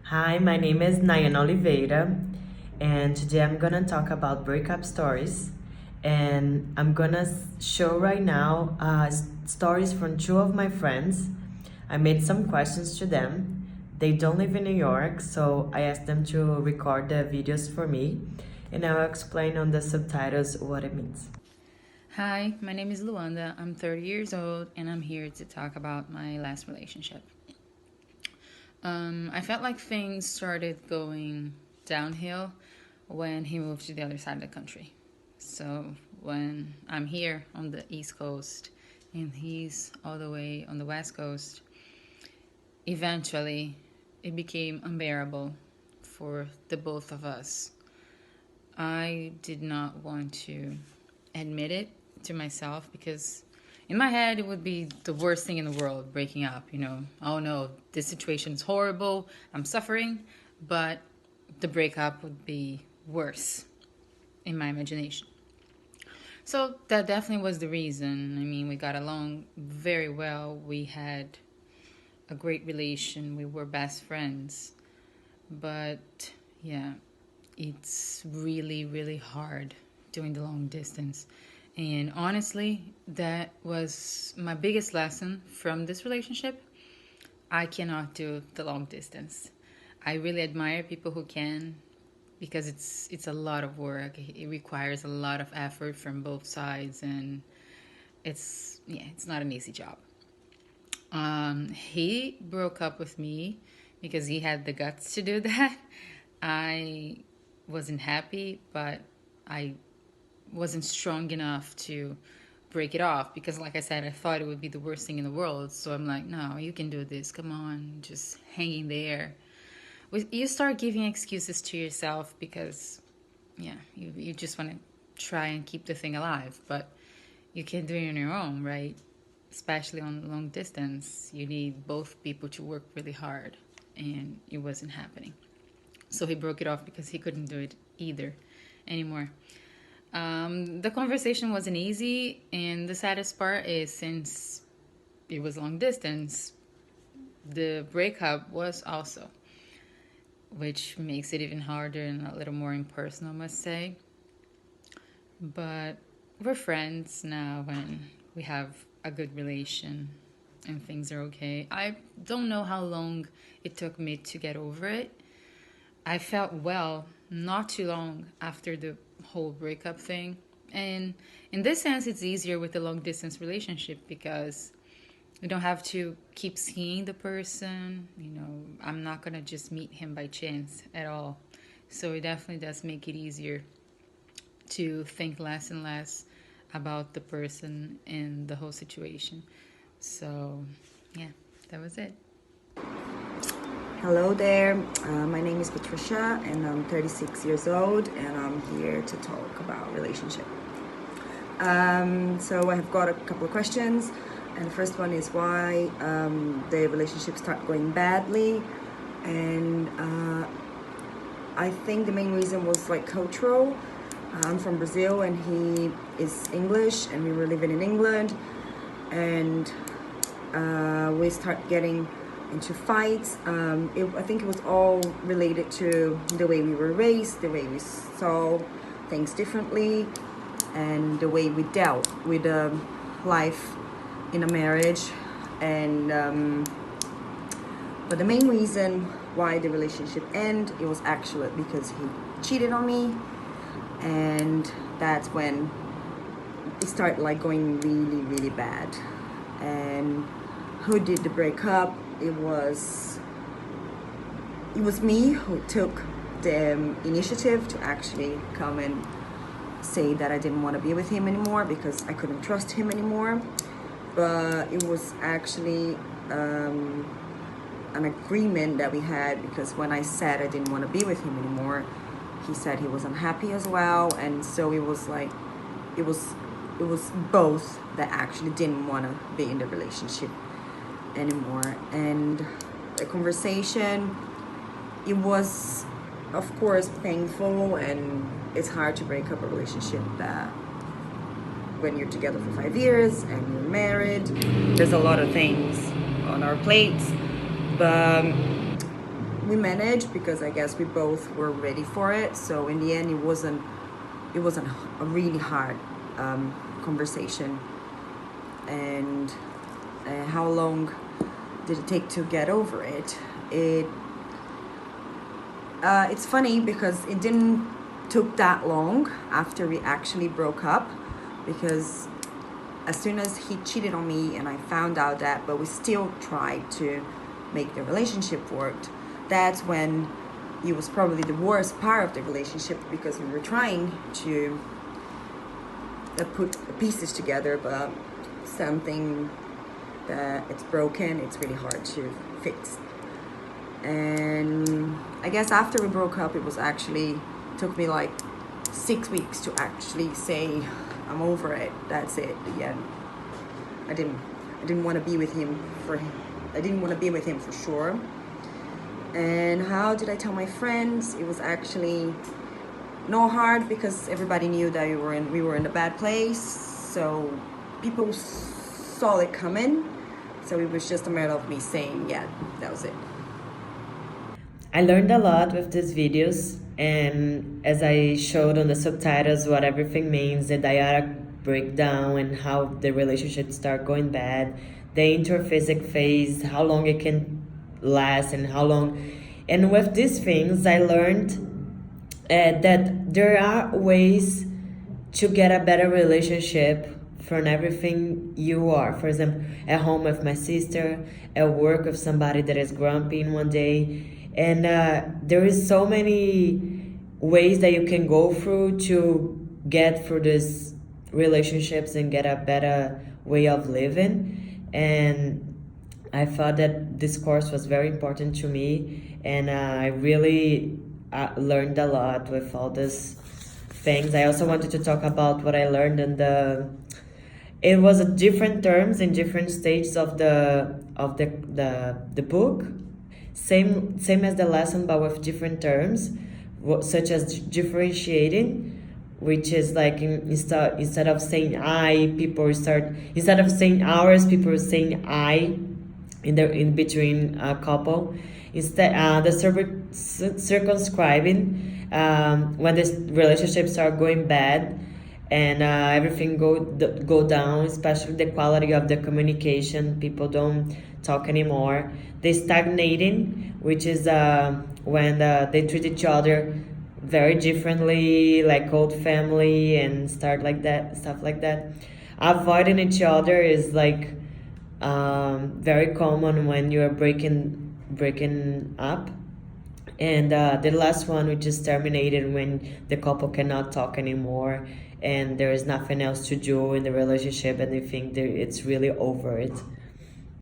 Hi, my name is Nayana Oliveira, and today I'm gonna talk about breakup stories. And I'm gonna show right now stories from two of my friends. I made some questions to them. They don't live in New York, so I asked them to record the videos for me, and I'll explain on the subtitles what it means. Hi, my name is Luanda. I'm 30 years old and I'm here to talk about my last relationship. I felt like things started going downhill when he moved to the other side of the country. So when I'm here on the East Coast and he's all the way on the West Coast, eventually it became unbearable for the both of us. I did not want to admit it to myself because in my head it would be the worst thing in the world breaking up. Oh no, this situation is horrible, I'm suffering, but the breakup would be worse in my imagination. So that definitely was the reason. I mean, we got along very well, we had a great relation, we were best friends, but yeah, it's really, really hard doing the long distance. And honestly, that was my biggest lesson from this relationship. I cannot do the long distance. I really admire people who can because it's a lot of work. It requires a lot of effort from both sides and it's not an easy job. He broke up with me because he had the guts to do that. I wasn't happy, but I wasn't strong enough to break it off because, like I said, I thought it would be the worst thing in the world. So I'm like, no, you can do this. Come on, just hanging there. You start giving excuses to yourself because, yeah, you just want to try and keep the thing alive, but you can't do it on your own, right? Especially on long distance, you need both people to work really hard, and it wasn't happening. So he broke it off because he couldn't do it either anymore. The conversation wasn't easy, and the saddest part is since it was long distance, the breakup was also, which makes it even harder and a little more impersonal, I must say. But we're friends now and we have a good relation and things are okay. I don't know how long it took me to get over it. I felt well not too long after the whole breakup thing. And in this sense, it's easier with a long distance relationship because you don't have to keep seeing the person. I'm not going to just meet him by chance at all. So it definitely does make it easier to think less and less about the person and the whole situation. So, yeah, that was it. Hello there, my name is Patricia and I'm 36 years old and I'm here to talk about relationship. So I have got a couple of questions, and the first one is why the relationship start going badly, and I think the main reason was like cultural. I'm from Brazil and he is English and we were living in England, and we start getting into fights. I think it was all related to the way we were raised, the way we saw things differently, and the way we dealt with life in a marriage. And but the main reason why the relationship ended, it was actually because he cheated on me, and that's when it started like going really, really bad. And who did the breakup? It was me who took the initiative to actually come and say that I didn't want to be with him anymore because I couldn't trust him anymore. But it was actually an agreement that we had, because when I said I didn't want to be with him anymore, he said he was unhappy as well, and so it was like it was both that actually didn't want to be in the relationship anymore. And the conversation, it was of course painful, and it's hard to break up a relationship that when you're together for 5 years and you're married, there's a lot of things on our plates. But we managed because I guess we both were ready for it. So in the end, it wasn't a really hard conversation. And how long did it take to get over it? It's funny because it didn't took that long after we actually broke up, because as soon as he cheated on me and I found out that, but we still tried to make the relationship work, that's when it was probably the worst part of the relationship, because we were trying to put pieces together, but something that it's broken, it's really hard to fix. And I guess after we broke up, it was actually took me like 6 weeks to actually say I'm over it, that's it. Yeah, I didn't want to be with him for sure. And how did I tell my friends? It was actually not hard, because everybody knew that we were in a bad place, so people saw it coming. So it was just a matter of me saying, yeah, that was it. I learned a lot with these videos, and as I showed on the subtitles what everything means, the dyadic breakdown and how the relationship start going bad, the interphasic phase, how long it can last and how long. And with these things, I learned that there are ways to get a better relationship from everything you are. For example, at home with my sister, at work with somebody that is grumpy in one day. And there is so many ways that you can go through to get through these relationships and get a better way of living. And I thought that this course was very important to me, and I really learned a lot with all these things. I also wanted to talk about what I learned in it was different terms in different stages of the book. Same as the lesson, but with different terms, such as differentiating, which is like instead of saying I, people start, instead of saying ours, people are saying I in between a couple. Instead, the circumscribing, when the relationships are going bad and everything go down, especially the quality of the communication, people don't talk anymore. The stagnating, which is when they treat each other very differently, like old family and stuff like that. Avoiding each other is like very common when you're breaking up. And the last one, which is terminated, when the couple cannot talk anymore and there is nothing else to do in the relationship and they think it's really over it.